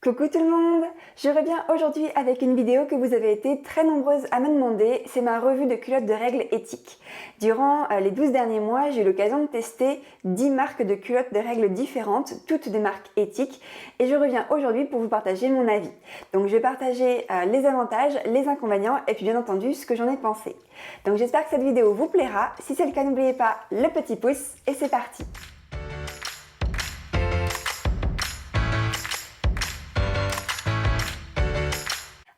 Coucou tout le monde! Je reviens aujourd'hui avec une vidéo que vous avez été très nombreuses à me demander, c'est ma revue de culottes de règles éthiques. Durant les 12 derniers mois, j'ai eu l'occasion de tester 10 marques de culottes de règles différentes, toutes des marques éthiques, et je reviens aujourd'hui pour vous partager mon avis. Donc je vais partager les avantages, les inconvénients, et puis bien entendu ce que j'en ai pensé. Donc j'espère que cette vidéo vous plaira, si c'est le cas n'oubliez pas le petit pouce, et c'est parti!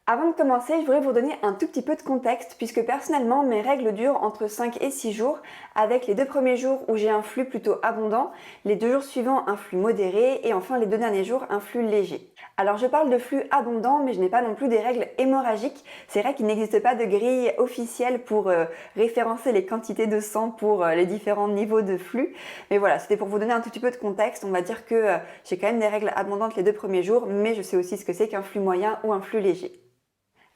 Avant de commencer, je voudrais vous donner un tout petit peu de contexte puisque personnellement mes règles durent entre 5 et 6 jours avec les 2 premiers jours où j'ai un flux plutôt abondant, les 2 jours suivants un flux modéré et enfin les 2 derniers jours un flux léger. Alors je parle de flux abondant mais je n'ai pas non plus des règles hémorragiques. C'est vrai qu'il n'existe pas de grille officielle pour référencer les quantités de sang pour les différents niveaux de flux. Mais voilà, c'était pour vous donner un tout petit peu de contexte. On va dire que j'ai quand même des règles abondantes les 2 premiers jours mais je sais aussi ce que c'est qu'un flux moyen ou un flux léger.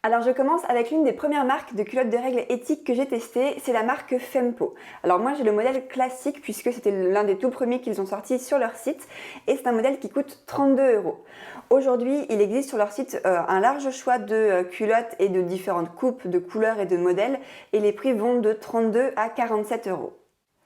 Alors je commence avec l'une des premières marques de culottes de règles éthiques que j'ai testées, c'est la marque Fempo. Alors moi j'ai le modèle classique puisque c'était l'un des tout premiers qu'ils ont sorti sur leur site et c'est un modèle qui coûte 32 €. Aujourd'hui il existe sur leur site un large choix de culottes et de différentes coupes, de couleurs et de modèles et les prix vont de 32 à 47 €.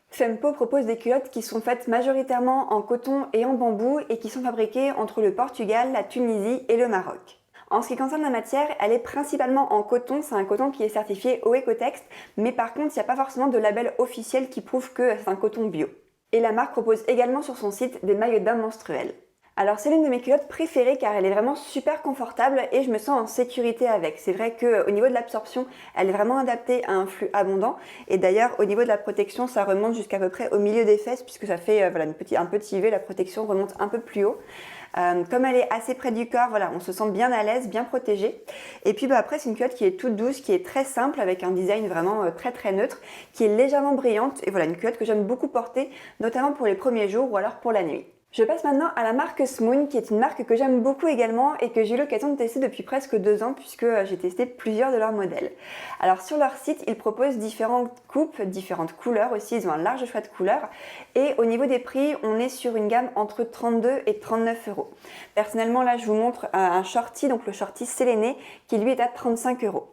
Fempo propose des culottes qui sont faites majoritairement en coton et en bambou et qui sont fabriquées entre le Portugal, la Tunisie et le Maroc. En ce qui concerne la matière, elle est principalement en coton, c'est un coton qui est certifié au Ecotex, mais par contre il n'y a pas forcément de label officiel qui prouve que c'est un coton bio. Et la marque propose également sur son site des maillots de bain menstruels. Alors c'est l'une de mes culottes préférées car elle est vraiment super confortable et je me sens en sécurité avec. C'est vrai qu'au niveau de l'absorption, elle est vraiment adaptée à un flux abondant et d'ailleurs au niveau de la protection, ça remonte jusqu'à peu près au milieu des fesses puisque ça fait un petit V, la protection remonte un peu plus haut. Comme elle est assez près du corps, voilà, on se sent bien à l'aise, bien protégé. Et puis après c'est une culotte qui est toute douce, qui est très simple avec un design vraiment très neutre, qui est légèrement brillante et voilà une culotte que j'aime beaucoup porter, notamment pour les premiers jours ou alors pour la nuit. Je passe maintenant à la marque Smoon, qui est une marque que j'aime beaucoup également et que j'ai eu l'occasion de tester depuis presque 2 ans puisque j'ai testé plusieurs de leurs modèles. Alors sur leur site, ils proposent différentes coupes, différentes couleurs aussi, ils ont un large choix de couleurs et au niveau des prix, on est sur une gamme entre 32 et 39 €. Personnellement là, je vous montre un shorty, donc le shorty séléné, qui lui est à 35 €.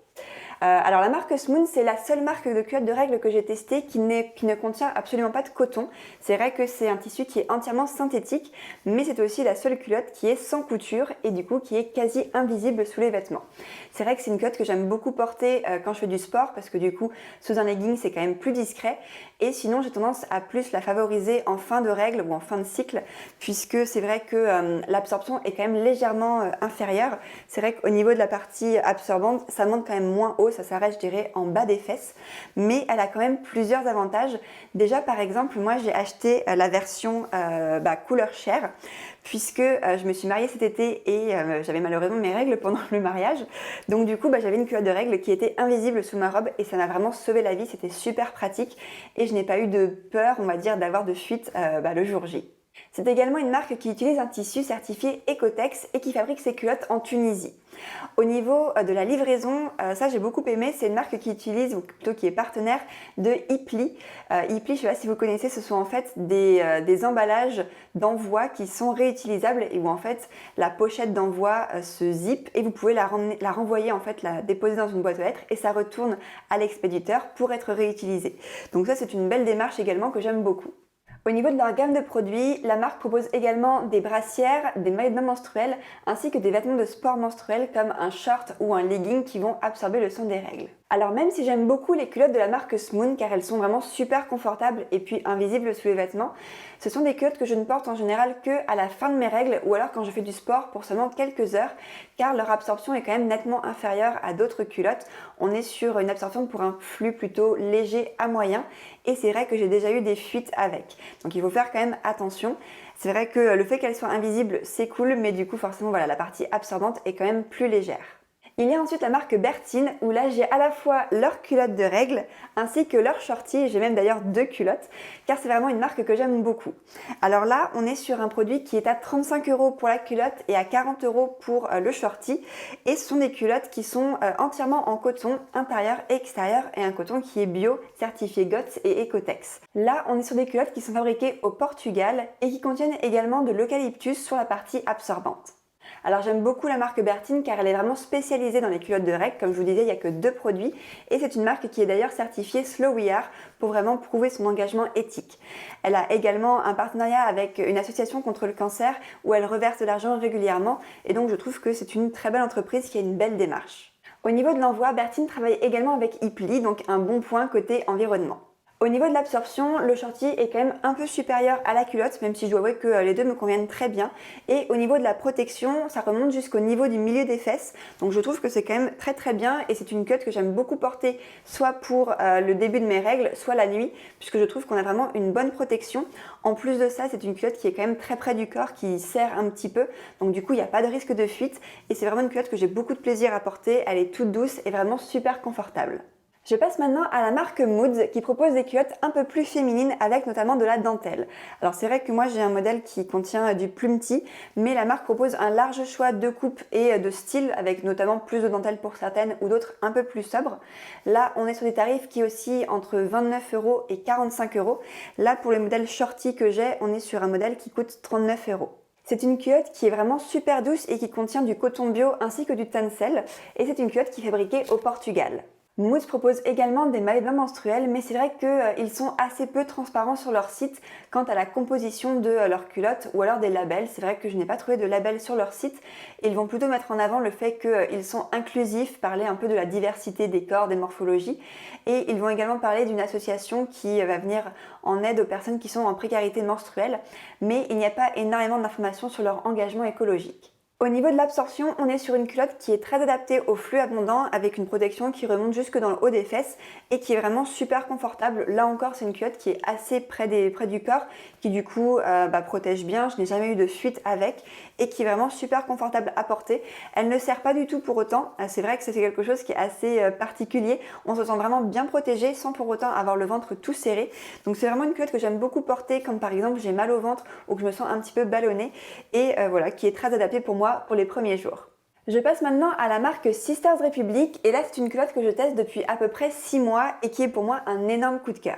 Alors la marque Smoon, c'est la seule marque de culotte de règles que j'ai testée qui ne contient absolument pas de coton. C'est vrai que c'est un tissu qui est entièrement synthétique, mais c'est aussi la seule culotte qui est sans couture et du coup qui est quasi invisible sous les vêtements. C'est vrai que c'est une culotte que j'aime beaucoup porter quand je fais du sport parce que du coup sous un legging c'est quand même plus discret et sinon j'ai tendance à plus la favoriser en fin de règles ou en fin de cycle puisque c'est vrai que l'absorption est quand même légèrement inférieure. C'est vrai qu'au niveau de la partie absorbante, ça monte quand même moins haut. Ça s'arrête, je dirais, en bas des fesses, mais elle a quand même plusieurs avantages. Déjà, par exemple, moi j'ai acheté la version couleur chair, puisque je me suis mariée cet été et j'avais malheureusement mes règles pendant le mariage. Donc du coup, j'avais une culotte de règles qui était invisible sous ma robe et ça m'a vraiment sauvé la vie. C'était super pratique et je n'ai pas eu de peur, on va dire, d'avoir de fuite le jour J. C'est également une marque qui utilise un tissu certifié Ecotex et qui fabrique ses culottes en Tunisie. Au niveau de la livraison, ça j'ai beaucoup aimé, c'est une marque qui utilise, ou plutôt qui est partenaire de Ipli. Ipli, je ne sais pas si vous connaissez, ce sont en fait des emballages d'envoi qui sont réutilisables et où en fait la pochette d'envoi se zip et vous pouvez la renvoyer, en fait la déposer dans une boîte aux lettres et ça retourne à l'expéditeur pour être réutilisé. Donc ça c'est une belle démarche également que j'aime beaucoup. Au niveau de leur gamme de produits, la marque propose également des brassières, des maillots de bain menstruels ainsi que des vêtements de sport menstruels comme un short ou un legging qui vont absorber le sang des règles. Alors même si j'aime beaucoup les culottes de la marque Smoon car elles sont vraiment super confortables et puis invisibles sous les vêtements, ce sont des culottes que je ne porte en général que à la fin de mes règles ou alors quand je fais du sport pour seulement quelques heures car leur absorption est quand même nettement inférieure à d'autres culottes. On est sur une absorption pour un flux plutôt léger à moyen et c'est vrai que j'ai déjà eu des fuites avec. Donc il faut faire quand même attention. C'est vrai que le fait qu'elles soient invisibles c'est cool mais du coup forcément voilà, la partie absorbante est quand même plus légère. Il y a ensuite la marque Bertine où là j'ai à la fois leur culotte de règles ainsi que leur shorty, j'ai même d'ailleurs 2 culottes car c'est vraiment une marque que j'aime beaucoup. Alors là on est sur un produit qui est à 35 € pour la culotte et à 40 € pour le shorty et ce sont des culottes qui sont entièrement en coton intérieur et extérieur et un coton qui est bio, certifié GOTS et Ecotex. Là on est sur des culottes qui sont fabriquées au Portugal et qui contiennent également de l'eucalyptus sur la partie absorbante. Alors j'aime beaucoup la marque Bertine car elle est vraiment spécialisée dans les culottes de règles. Comme je vous disais, il n'y a que 2 produits et c'est une marque qui est d'ailleurs certifiée Slow We Are pour vraiment prouver son engagement éthique. Elle a également un partenariat avec une association contre le cancer où elle reverse de l'argent régulièrement et donc je trouve que c'est une très belle entreprise qui a une belle démarche. Au niveau de l'envoi, Bertine travaille également avec Ipli, donc un bon point côté environnement. Au niveau de l'absorption, le shorty est quand même un peu supérieur à la culotte, même si je dois avouer que les deux me conviennent très bien. Et au niveau de la protection, ça remonte jusqu'au niveau du milieu des fesses. Donc je trouve que c'est quand même très très bien et c'est une culotte que j'aime beaucoup porter, soit pour le début de mes règles, soit la nuit, puisque je trouve qu'on a vraiment une bonne protection. En plus de ça, c'est une culotte qui est quand même très près du corps, qui serre un petit peu. Donc du coup, il n'y a pas de risque de fuite et c'est vraiment une culotte que j'ai beaucoup de plaisir à porter. Elle est toute douce et vraiment super confortable. Je passe maintenant à la marque Moods qui propose des culottes un peu plus féminines avec notamment de la dentelle. Alors c'est vrai que moi j'ai un modèle qui contient du plumetis, mais la marque propose un large choix de coupes et de styles avec notamment plus de dentelle pour certaines ou d'autres un peu plus sobres. Là on est sur des tarifs qui oscillent entre 29 € et 45 €. Là pour le modèle shorty que j'ai, on est sur un modèle qui coûte 39 €. C'est une culotte qui est vraiment super douce et qui contient du coton bio ainsi que du tencel et c'est une culotte qui est fabriquée au Portugal. Moods propose également des maillots de bain menstruels, mais c'est vrai qu'ils sont assez peu transparents sur leur site quant à la composition de leurs culottes ou alors des labels. C'est vrai que je n'ai pas trouvé de label sur leur site. Ils vont plutôt mettre en avant le fait qu'ils sont inclusifs, parler un peu de la diversité des corps, des morphologies. Et ils vont également parler d'une association qui va venir en aide aux personnes qui sont en précarité menstruelle. Mais il n'y a pas énormément d'informations sur leur engagement écologique. Au niveau de l'absorption, on est sur une culotte qui est très adaptée au flux abondant avec une protection qui remonte jusque dans le haut des fesses et qui est vraiment super confortable. Là encore, c'est une culotte qui est assez près du corps, qui du coup protège bien. Je n'ai jamais eu de fuite avec et qui est vraiment super confortable à porter. Elle ne serre pas du tout pour autant. C'est vrai que c'est quelque chose qui est assez particulier. On se sent vraiment bien protégé sans pour autant avoir le ventre tout serré. Donc c'est vraiment une culotte que j'aime beaucoup porter, comme par exemple j'ai mal au ventre ou que je me sens un petit peu ballonnée et voilà, qui est très adaptée pour moi pour les premiers jours. Je passe maintenant à la marque Sisters Republic et là c'est une culotte que je teste depuis à peu près 6 mois et qui est pour moi un énorme coup de cœur.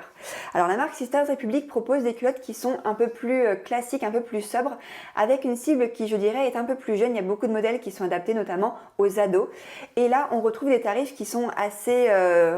Alors la marque Sisters Republic propose des culottes qui sont un peu plus classiques, un peu plus sobres, avec une cible qui je dirais est un peu plus jeune. Il y a beaucoup de modèles qui sont adaptés notamment aux ados et là on retrouve des tarifs qui sont assez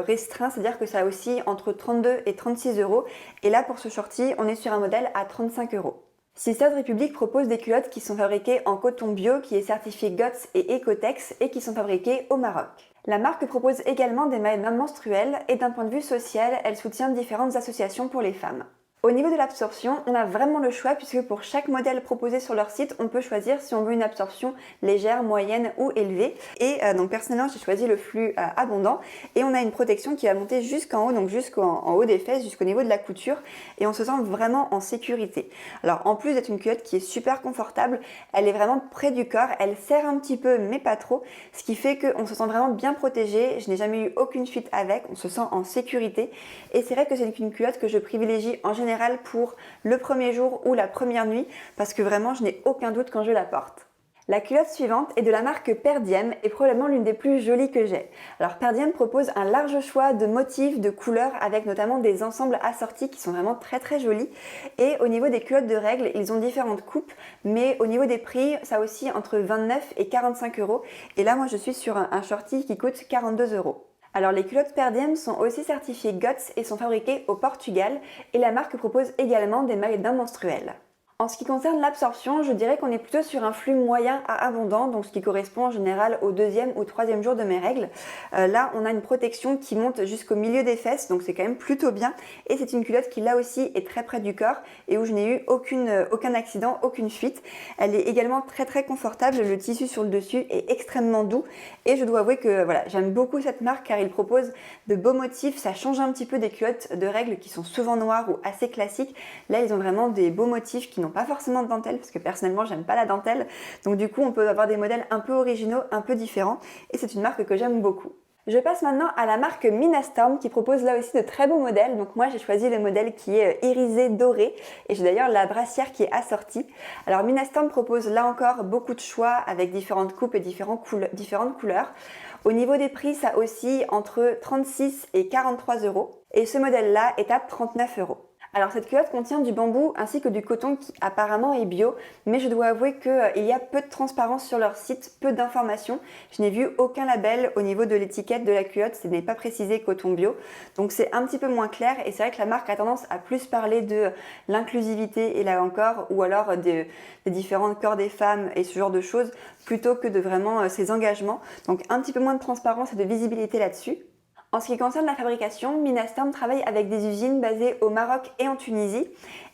restreints, c'est-à-dire que ça oscille entre 32 et 36 € et là pour ce shorty on est sur un modèle à 35 €. Sisters Republic propose des culottes qui sont fabriquées en coton bio qui est certifié GOTS et Ecotex et qui sont fabriquées au Maroc. La marque propose également des maillots de bain menstruels et d'un point de vue social, elle soutient différentes associations pour les femmes. Au niveau de l'absorption, on a vraiment le choix puisque pour chaque modèle proposé sur leur site, on peut choisir si on veut une absorption légère, moyenne ou élevée. Et donc personnellement, j'ai choisi le flux abondant et on a une protection qui va monter jusqu'en haut, donc jusqu'en haut des fesses, jusqu'au niveau de la couture et on se sent vraiment en sécurité. Alors en plus d'être une culotte qui est super confortable, elle est vraiment près du corps, elle serre un petit peu mais pas trop, ce qui fait qu'on se sent vraiment bien protégé. Je n'ai jamais eu aucune fuite avec, on se sent en sécurité et c'est vrai que c'est une culotte que je privilégie en général pour le premier jour ou la première nuit parce que vraiment je n'ai aucun doute quand je la porte. La culotte suivante est de la marque Perdiem et probablement l'une des plus jolies que j'ai. Alors Perdiem propose un large choix de motifs, de couleurs avec notamment des ensembles assortis qui sont vraiment très très jolis. Et au niveau des culottes de règles, ils ont différentes coupes, mais au niveau des prix, ça oscille entre 29 et 45 €. Et là moi je suis sur un shorty qui coûte 42 €. Alors les culottes Perdiem sont aussi certifiées GOTS et sont fabriquées au Portugal et la marque propose également des maillots de bain menstruels. En ce qui concerne l'absorption, je dirais qu'on est plutôt sur un flux moyen à abondant, donc ce qui correspond en général au 2e ou 3e jour de mes règles. Là, on a une protection qui monte jusqu'au milieu des fesses, donc c'est quand même plutôt bien. Et c'est une culotte qui là aussi est très près du corps et où je n'ai eu aucun accident, aucune fuite. Elle est également très très confortable, le tissu sur le dessus est extrêmement doux. Et je dois avouer que voilà, j'aime beaucoup cette marque car il propose de beaux motifs, ça change un petit peu des culottes de règles qui sont souvent noires ou assez classiques. Là, ils ont vraiment des beaux motifs qui n'ont pas forcément de dentelle parce que personnellement j'aime pas la dentelle, donc du coup on peut avoir des modèles un peu originaux, un peu différents et c'est une marque que j'aime beaucoup. Je passe maintenant à la marque Minastorm qui propose là aussi de très beaux modèles. Donc moi j'ai choisi le modèle qui est irisé doré et j'ai d'ailleurs la brassière qui est assortie. Alors Minastorm propose là encore beaucoup de choix avec différentes coupes et différentes couleurs. Au niveau des prix, ça oscille entre 36 et 43 € et ce modèle là est à 39 €. Alors cette culotte contient du bambou ainsi que du coton qui apparemment est bio, mais je dois avouer qu'il y a peu de transparence sur leur site, peu d'informations. Je n'ai vu aucun label au niveau de l'étiquette de la culotte, ce n'est pas précisé coton bio, donc c'est un petit peu moins clair et c'est vrai que la marque a tendance à plus parler de l'inclusivité et là encore, ou alors des différents corps des femmes et ce genre de choses, plutôt que de vraiment ses engagements. Donc un petit peu moins de transparence et de visibilité là-dessus. En ce qui concerne la fabrication, Minastorm travaille avec des usines basées au Maroc et en Tunisie.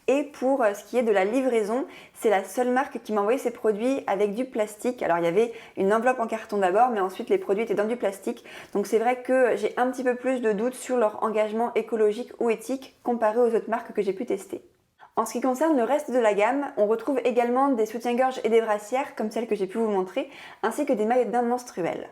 Et pour ce qui est de la livraison, c'est la seule marque qui m'a envoyé ses produits avec du plastique. Alors il y avait une enveloppe en carton d'abord, mais ensuite les produits étaient dans du plastique. Donc c'est vrai que j'ai un petit peu plus de doutes sur leur engagement écologique ou éthique comparé aux autres marques que j'ai pu tester. En ce qui concerne le reste de la gamme, on retrouve également des soutiens-gorge et des brassières, comme celles que j'ai pu vous montrer, ainsi que des maillots de bain menstruels.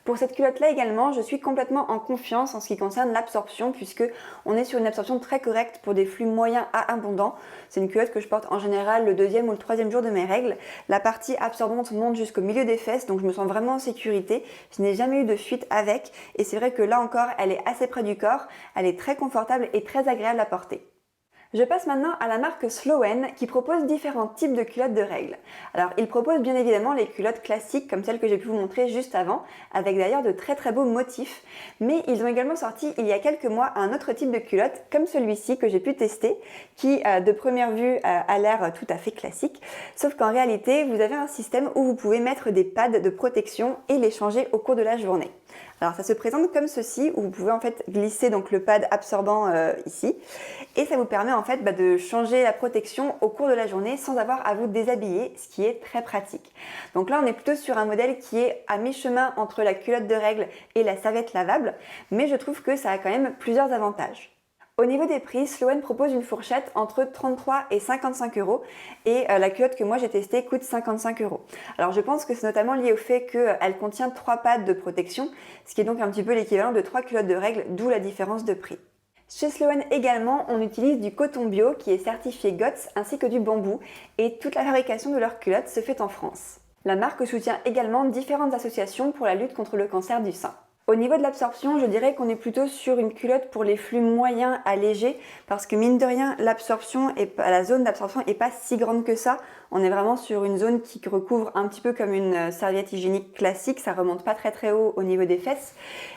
Pour cette culotte-là également, je suis complètement en confiance en ce qui concerne l'absorption puisque on est sur une absorption très correcte pour des flux moyens à abondants. C'est une culotte que je porte en général le deuxième ou le troisième jour de mes règles. La partie absorbante monte jusqu'au milieu des fesses, donc je me sens vraiment en sécurité. Je n'ai jamais eu de fuite avec et c'est vrai que là encore, elle est assez près du corps, elle est très confortable et très agréable à porter. Je passe maintenant à la marque Slowen qui propose différents types de culottes de règles. Alors il propose bien évidemment les culottes classiques comme celles que j'ai pu vous montrer juste avant, avec d'ailleurs de très beaux motifs, mais ils ont également sorti il y a quelques mois un autre type de culotte comme celui-ci que j'ai pu tester, qui de première vue a l'air tout à fait classique, sauf qu'en réalité vous avez un système où vous pouvez mettre des pads de protection et les changer au cours de la journée. Alors ça se présente comme ceci, où vous pouvez en fait glisser donc le pad absorbant ici, et ça vous permet en fait de changer la protection au cours de la journée sans avoir à vous déshabiller, ce qui est très pratique. Donc là on est plutôt sur un modèle qui est à mi-chemin entre la culotte de règles et la serviette lavable, mais je trouve que ça a quand même plusieurs avantages. Au niveau des prix, Slowen propose une fourchette entre 33 et 55 euros et la culotte que moi j'ai testée coûte 55 euros. Alors je pense que c'est notamment lié au fait qu'elle contient 3 pads de protection, ce qui est donc un petit peu l'équivalent de 3 culottes de règles, d'où la différence de prix. Chez Slowen également, on utilise du coton bio qui est certifié GOTS ainsi que du bambou et toute la fabrication de leurs culottes se fait en France. La marque soutient également différentes associations pour la lutte contre le cancer du sein. Au niveau de l'absorption, je dirais qu'on est plutôt sur une culotte pour les flux moyens à légers parce que mine de rien, la zone d'absorption n'est pas si grande que ça. On est vraiment sur une zone qui recouvre un petit peu comme une serviette hygiénique classique, ça remonte pas très haut au niveau des fesses.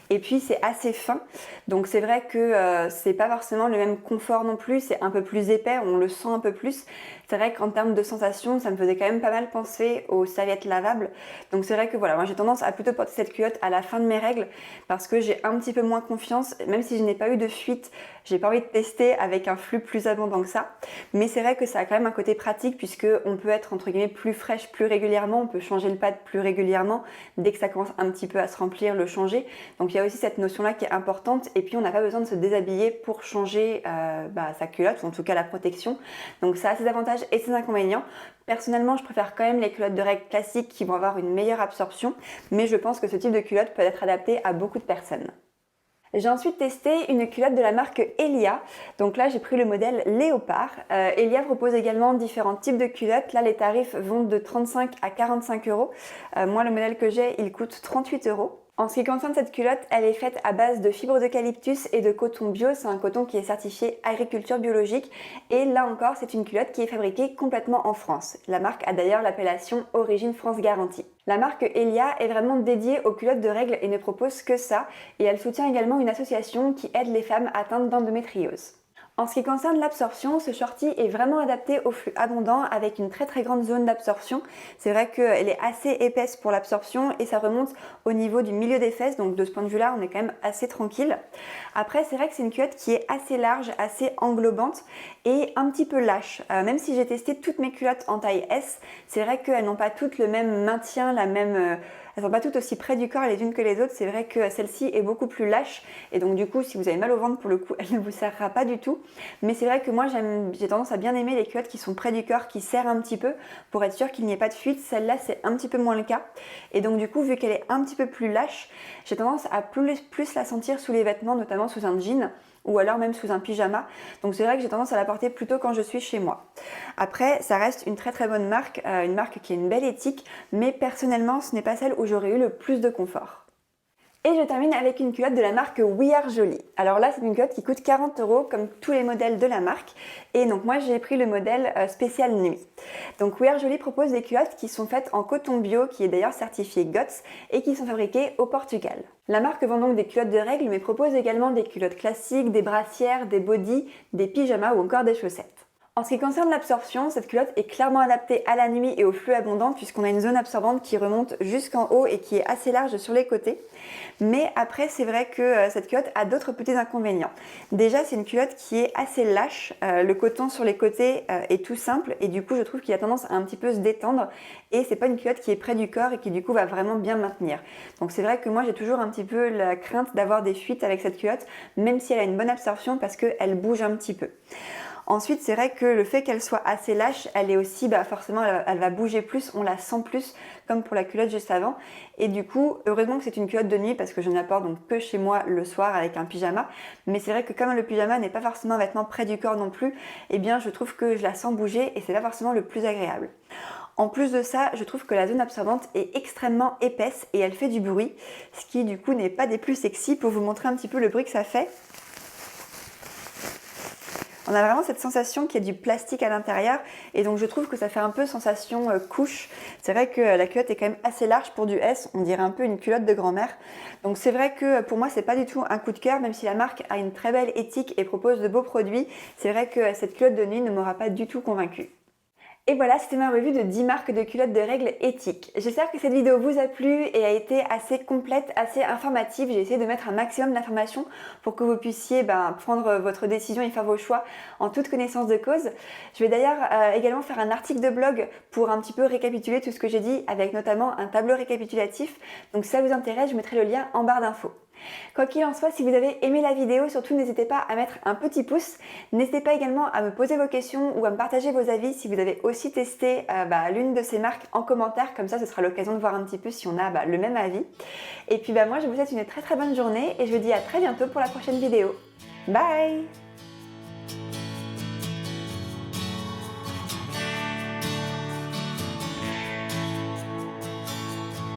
Et puis c'est assez fin, donc c'est vrai que c'est pas forcément le même confort non plus, c'est un peu plus épais, on le sent un peu plus. C'est vrai qu'en termes de sensation, ça me faisait quand même pas mal penser aux serviettes lavables. Donc c'est vrai que voilà, moi j'ai tendance à plutôt porter cette culotte à la fin de mes règles parce que j'ai un petit peu moins confiance, même si je n'ai pas eu de fuite, j'ai pas envie de tester avec un flux plus abondant que ça. Mais c'est vrai que ça a quand même un côté pratique puisque on peut être entre guillemets plus fraîche plus régulièrement, on peut changer le pad plus régulièrement, dès que ça commence un petit peu à se remplir, le changer. Donc il y a aussi cette notion-là qui est importante et puis on n'a pas besoin de se déshabiller pour changer sa culotte, ou en tout cas la protection. Donc ça a ses avantages et ses inconvénients. Personnellement, je préfère quand même les culottes de règles classiques qui vont avoir une meilleure absorption, mais je pense que ce type de culotte peut être adapté à beaucoup de personnes. J'ai ensuite testé une culotte de la marque Elia, donc là j'ai pris le modèle Léopard. Elia propose également différents types de culottes, là les tarifs vont de 35 à 45 euros. Moi le modèle que j'ai il coûte 38 euros. En ce qui concerne cette culotte, elle est faite à base de fibres d'eucalyptus et de coton bio. C'est un coton qui est certifié agriculture biologique. Et là encore, c'est une culotte qui est fabriquée complètement en France. La marque a d'ailleurs l'appellation Origine France Garantie. La marque Elia est vraiment dédiée aux culottes de règles et ne propose que ça. Et elle soutient également une association qui aide les femmes atteintes d'endométriose. En ce qui concerne l'absorption, ce shorty est vraiment adapté au flux abondant avec une très grande zone d'absorption. C'est vrai qu'elle est assez épaisse pour l'absorption et ça remonte au niveau du milieu des fesses, donc de ce point de vue-là, on est quand même assez tranquille. Après, c'est vrai que c'est une culotte qui est assez large, assez englobante et un petit peu lâche. Même si j'ai testé toutes mes culottes en taille S, c'est vrai qu'elles n'ont pas toutes le même maintien, elles sont pas toutes aussi près du corps les unes que les autres. C'est vrai que celle-ci est beaucoup plus lâche et donc du coup si vous avez mal au ventre pour le coup elle ne vous serrera pas du tout. Mais c'est vrai que moi j'ai tendance à bien aimer les culottes qui sont près du corps, qui serrent un petit peu pour être sûr qu'il n'y ait pas de fuite. Celle-là c'est un petit peu moins le cas et donc du coup vu qu'elle est un petit peu plus lâche, j'ai tendance à plus la sentir sous les vêtements, notamment sous un jean ou alors même sous un pyjama. Donc c'est vrai que j'ai tendance à la porter plutôt quand je suis chez moi. Après, ça reste une très bonne marque, une marque qui a une belle éthique, mais personnellement, ce n'est pas celle où j'aurais eu le plus de confort. Et je termine avec une culotte de la marque We Are Jolie. Alors là, c'est une culotte qui coûte 40 € comme tous les modèles de la marque. Et donc moi, j'ai pris le modèle spécial nuit. Donc We Are Jolie propose des culottes qui sont faites en coton bio, qui est d'ailleurs certifié GOTS, et qui sont fabriquées au Portugal. La marque vend donc des culottes de règles, mais propose également des culottes classiques, des brassières, des bodys, des pyjamas ou encore des chaussettes. En ce qui concerne l'absorption, cette culotte est clairement adaptée à la nuit et au flux abondant puisqu'on a une zone absorbante qui remonte jusqu'en haut et qui est assez large sur les côtés. Mais après, c'est vrai que cette culotte a d'autres petits inconvénients. Déjà, c'est une culotte qui est assez lâche. Le coton sur les côtés est tout simple et du coup, je trouve qu'il a tendance à un petit peu se détendre et c'est pas une culotte qui est près du corps et qui du coup va vraiment bien maintenir. Donc c'est vrai que moi, j'ai toujours un petit peu la crainte d'avoir des fuites avec cette culotte, même si elle a une bonne absorption parce qu'elle bouge un petit peu. Ensuite, c'est vrai que le fait qu'elle soit assez lâche, elle est aussi, forcément, elle va bouger plus, on la sent plus, comme pour la culotte juste avant. Et du coup, heureusement que c'est une culotte de nuit, parce que je n'apporte donc que chez moi le soir avec un pyjama. Mais c'est vrai que comme le pyjama n'est pas forcément un vêtement près du corps non plus, eh bien, je trouve que je la sens bouger et c'est pas forcément le plus agréable. En plus de ça, je trouve que la zone absorbante est extrêmement épaisse et elle fait du bruit, ce qui du coup n'est pas des plus sexy. Pour vous montrer un petit peu le bruit que ça fait. On a vraiment cette sensation qu'il y a du plastique à l'intérieur et donc je trouve que ça fait un peu sensation couche. C'est vrai que la culotte est quand même assez large pour du S, on dirait un peu une culotte de grand-mère. Donc c'est vrai que pour moi c'est pas du tout un coup de cœur, même si la marque a une très belle éthique et propose de beaux produits. C'est vrai que cette culotte de nuit ne m'aura pas du tout convaincue. Et voilà, c'était ma revue de 10 marques de culottes de règles éthiques. J'espère que cette vidéo vous a plu et a été assez complète, assez informative. J'ai essayé de mettre un maximum d'informations pour que vous puissiez prendre votre décision et faire vos choix en toute connaissance de cause. Je vais d'ailleurs également faire un article de blog pour un petit peu récapituler tout ce que j'ai dit, avec notamment un tableau récapitulatif. Donc si ça vous intéresse, je mettrai le lien en barre d'infos. Quoi qu'il en soit, si vous avez aimé la vidéo, surtout n'hésitez pas à mettre un petit pouce. N'hésitez pas également à me poser vos questions ou à me partager vos avis si vous avez aussi testé l'une de ces marques en commentaire. Comme ça, ce sera l'occasion de voir un petit peu si on a le même avis. Et puis moi, je vous souhaite une très très bonne journée et je vous dis à très bientôt pour la prochaine vidéo. Bye!